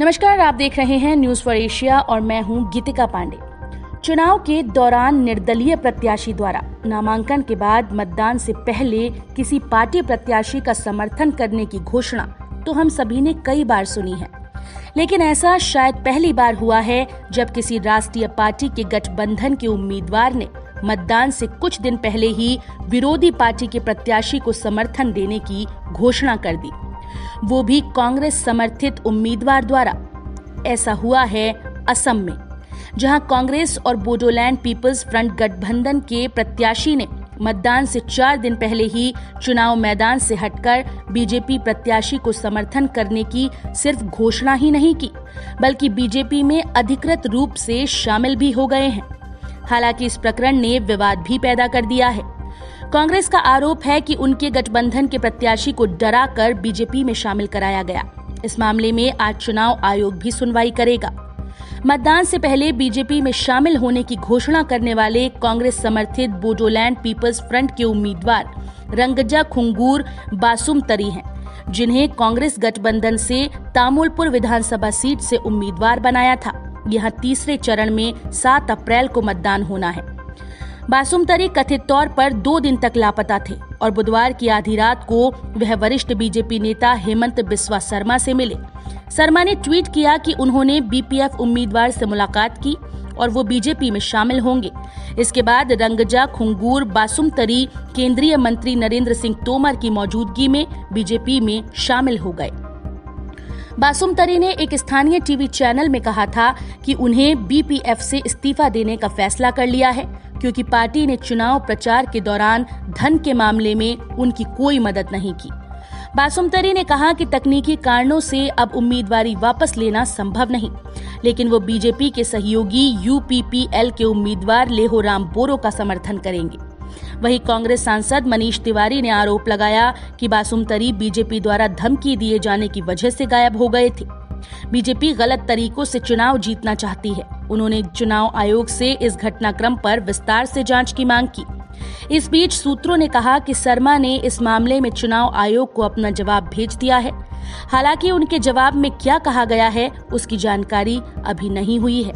नमस्कार, आप देख रहे हैं न्यूज फॉर एशिया और मैं हूं गीतिका पांडे। चुनाव के दौरान निर्दलीय प्रत्याशी द्वारा नामांकन के बाद मतदान से पहले किसी पार्टी प्रत्याशी का समर्थन करने की घोषणा तो हम सभी ने कई बार सुनी है, लेकिन ऐसा शायद पहली बार हुआ है जब किसी राष्ट्रीय पार्टी के गठबंधन के उम्मीदवार ने मतदान से कुछ दिन पहले ही विरोधी पार्टी के प्रत्याशी को समर्थन देने की घोषणा कर दी, वो भी कांग्रेस समर्थित उम्मीदवार द्वारा। ऐसा हुआ है असम में, जहां कांग्रेस और बोडोलैंड पीपल्स फ्रंट गठबंधन के प्रत्याशी ने मतदान से 4 दिन पहले ही चुनाव मैदान से हटकर बीजेपी प्रत्याशी को समर्थन करने की सिर्फ घोषणा ही नहीं की, बल्कि बीजेपी में अधिकृत रूप से शामिल भी हो गए हैं। हालांकि इस प्रकरण ने विवाद भी पैदा कर दिया है। कांग्रेस का आरोप है कि उनके गठबंधन के प्रत्याशी को डराकर बीजेपी में शामिल कराया गया। इस मामले में आज चुनाव आयोग भी सुनवाई करेगा। मतदान से पहले बीजेपी में शामिल होने की घोषणा करने वाले कांग्रेस समर्थित बोडोलैंड पीपल्स फ्रंट के उम्मीदवार रंगजा खुंगूर बासुमतरी हैं, जिन्हें कांग्रेस गठबंधन से तामुलपुर विधानसभा सीट से उम्मीदवार बनाया था। यहां तीसरे चरण में 7 अप्रैल को मतदान होना है। बासुमतरी कथित तौर पर 2 दिन तक लापता थे और बुधवार की आधी रात को वह वरिष्ठ बीजेपी नेता हेमंत बिस्वा शर्मा से मिले। शर्मा ने ट्वीट किया कि उन्होंने बीपीएफ उम्मीदवार से मुलाकात की और वो बीजेपी में शामिल होंगे। इसके बाद रंगजा खुंगूर बासुमतरी केंद्रीय मंत्री नरेंद्र सिंह तोमर की मौजूदगी में बीजेपी में शामिल हो गए। बासुमतरी ने एक स्थानीय टीवी चैनल में कहा था कि उन्हें बीपीएफ से इस्तीफा देने का फैसला कर लिया है, क्योंकि पार्टी ने चुनाव प्रचार के दौरान धन के मामले में उनकी कोई मदद नहीं की। बासुमतरी ने कहा कि तकनीकी कारणों से अब उम्मीदवारी वापस लेना संभव नहीं, लेकिन वो बीजेपी के सहयोगी यूपीपीएल के उम्मीदवार लेहोराम बोरो का समर्थन करेंगे। वहीं कांग्रेस सांसद मनीष तिवारी ने आरोप लगाया कि बासुमतरी बीजेपी द्वारा धमकी दिए जाने की वजह से गायब हो गए थे। बीजेपी गलत तरीकों से चुनाव जीतना चाहती है। उन्होंने चुनाव आयोग से इस घटनाक्रम पर विस्तार से जांच की मांग की। इस बीच सूत्रों ने कहा कि शर्मा ने इस मामले में चुनाव आयोग को अपना जवाब भेज दिया है। हालांकि उनके जवाब में क्या कहा गया है, उसकी जानकारी अभी नहीं हुई है।